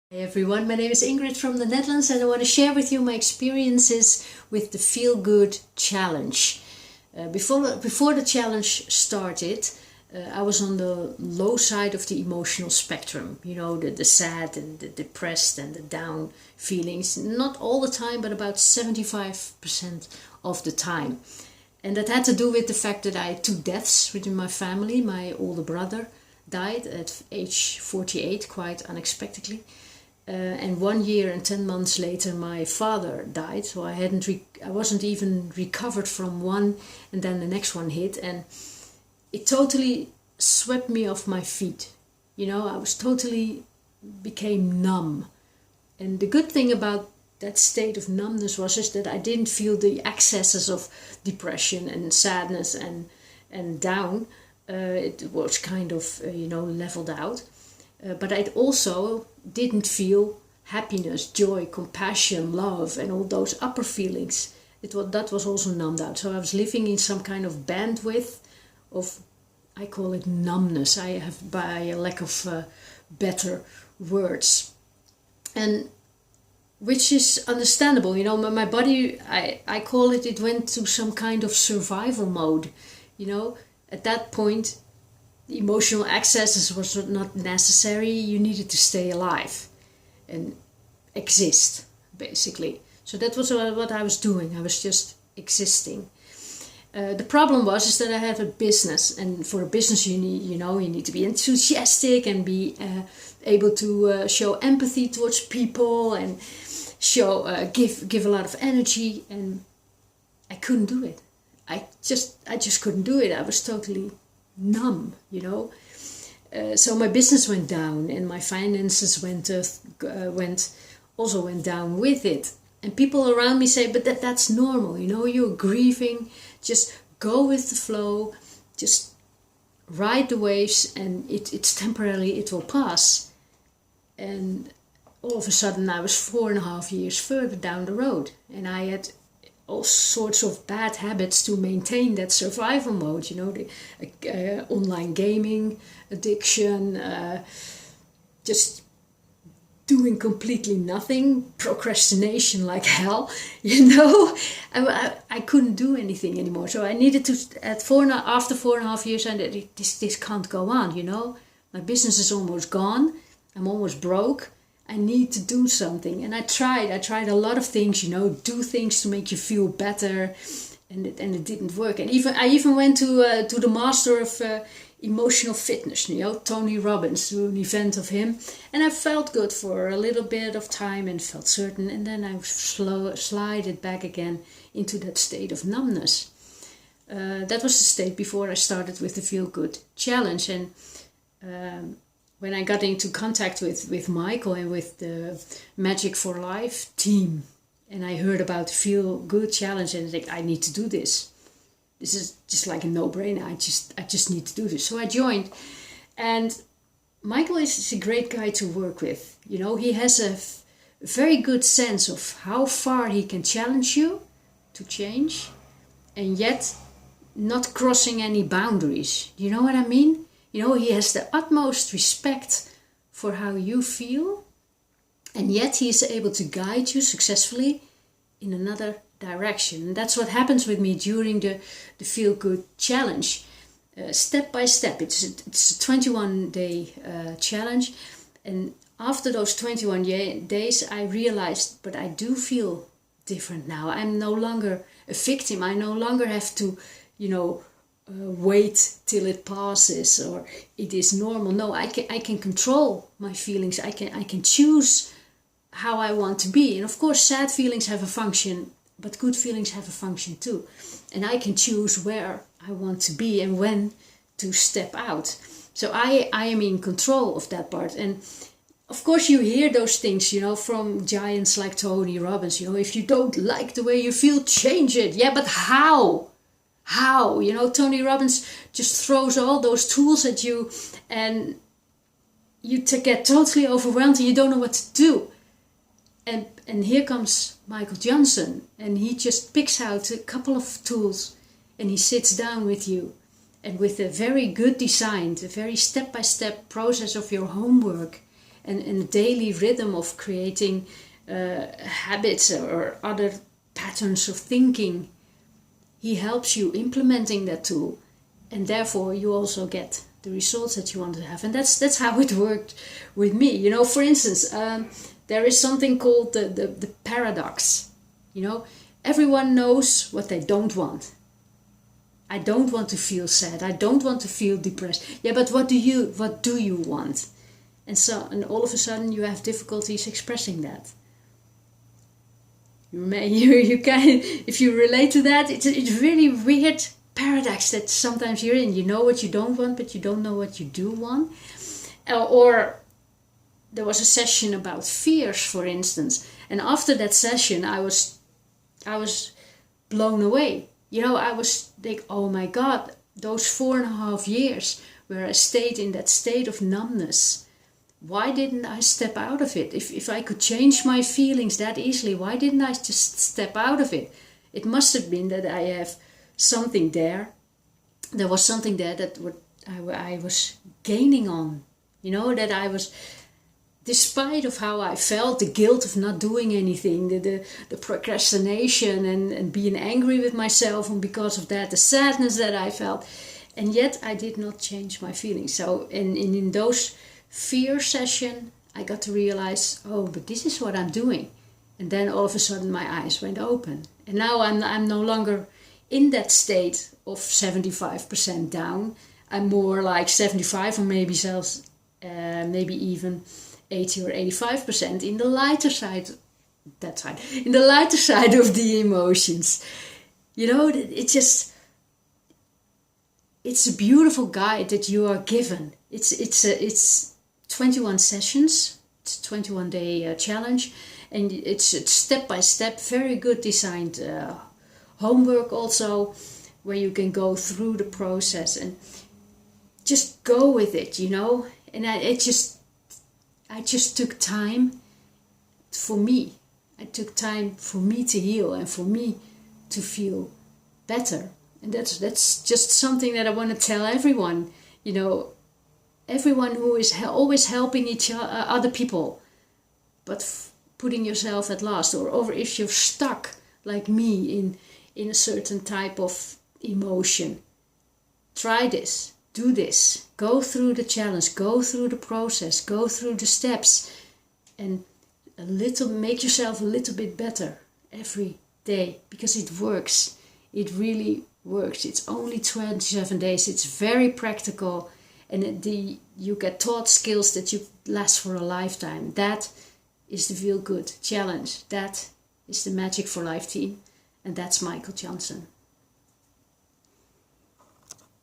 Hey everyone, my name is Ingrid from the Netherlands and I want to share with you my experiences with the Feel Good Challenge. Before the challenge started, I was on the low side of the emotional spectrum. You know, the sad and the depressed and the down feelings. Not all the time, but about 75% of the time. And that had to do with the fact that I had two deaths within my family. My older brother died at age 48, quite unexpectedly. And 1 year and 10 months later, my father died. So I wasn't even recovered from one, and then the next one hit, and it totally swept me off my feet. You know, I was totally became numb. And the good thing about that state of numbness was is that I didn't feel the excesses of depression and sadness and down. It was kind of leveled out. But I also didn't feel happiness, joy, compassion, love, and all those upper feelings. That was also numbed out. So I was living in some kind of bandwidth of, I call it numbness. I have, by a lack of better words, and which is understandable. You know, my body, I call it. It went to some kind of survival mode. You know, at that point, emotional accesses was not necessary. You needed to stay alive and exist, basically. So that was what I was doing. I was just existing. The problem was is that I have a business, and for a business you need to be enthusiastic and be able to show empathy towards people and give a lot of energy, and I couldn't do it. I just couldn't do it. I was totally numb, you know. So my business went down, and my finances went down with it. And people around me say, but that's normal, you know. You're grieving. Just go with the flow. Just ride the waves, and it's temporarily. It will pass. And all of a sudden, I was 4.5 years further down the road, and I had all sorts of bad habits to maintain that survival mode, you know, the online gaming addiction, just doing completely nothing, procrastination like hell, you know. I couldn't do anything anymore, so I needed to, after 4.5 years, I said, this can't go on, you know. My business is almost gone, I'm almost broke, I need to do something. And I tried a lot of things, you know, do things to make you feel better, and it didn't work. And I even went to the master of emotional fitness, you know, Tony Robbins, to an event of him, and I felt good for a little bit of time and felt certain, and then I slided back again into that state of numbness. That was the state before I started with the Feel Good Challenge. And when I got into contact with Michael and with the Majic for Life team, and I heard about the Feel Good Challenge, and I think, I need to do this. This is just like a no-brainer. I just need to do this. So I joined, and Michael is a great guy to work with. You know, he has a very good sense of how far he can challenge you to change, and yet not crossing any boundaries. You know what I mean? You know, he has the utmost respect for how you feel, and yet he is able to guide you successfully in another direction. And that's what happens with me during the Feel Good Challenge. Step by step. It's a 21-day challenge. And after those 21 days, I realized, but I do feel different now. I'm no longer a victim. I no longer have to, wait till it passes or it is normal. No, I can control my feelings. I can choose how I want to be. And of course, sad feelings have a function, but good feelings have a function too. And I can choose where I want to be and when to step out. So I am in control of that part. And of course, you hear those things, from giants like Tony Robbins. If you don't like the way you feel, change it. Yeah, but how? How? Tony Robbins just throws all those tools at you, and you get totally overwhelmed and you don't know what to do. And here comes Michael Johnson, and he just picks out a couple of tools, and he sits down with you, and with a very good designed, a very step-by-step process of your homework, and a daily rhythm of creating habits or other patterns of thinking, he helps you implementing that tool, and therefore you also get the results that you want to have. And that's how it worked with me. You know, for instance, there is something called the paradox. You know, everyone knows what they don't want. I don't want to feel sad. I don't want to feel depressed. Yeah, but what do you want? And all of a sudden you have difficulties expressing that. You can, if you relate to that, it's really weird paradox that sometimes you're in. You know what you don't want, but you don't know what you do want. Or there was a session about fears, for instance, and after that session I was blown away. You know, I was like, oh my God, those 4.5 years where I stayed in that state of numbness, why didn't I step out of it? If I could change my feelings that easily, why didn't I just step out of it? It must have been that I have something there. There was something there that I was gaining on. You know, that I was, despite of how I felt, the guilt of not doing anything, the procrastination and being angry with myself, and because of that, the sadness that I felt, and yet I did not change my feelings. So in those fear session, I got to realize, oh, but this is what I'm doing. And then all of a sudden my eyes went open. And now I'm no longer in that state of 75% down. I'm more like 75 or maybe even 80 or 85% in the lighter side. In the lighter side of the emotions. You know, it's a beautiful guide that you are given. It's 21 sessions. It's a 21-day challenge, and it's step by step, very good designed homework also, where you can go through the process and just go with it, you know. And I just took time for me. I took time for me to heal and for me to feel better. And that's just something that I want to tell everyone. You know, everyone who is always helping other people, but putting yourself at last, or if you're stuck like me in a certain type of emotion, try this. Do this. Go through the challenge. Go through the process. Go through the steps, and make yourself a little bit better every day, because it works. It really works. It's only 27 days. It's very practical, and you get taught skills that you last for a lifetime. That is the Feel Good Challenge. That is the Magic for Life team, and that's Michael Johnson.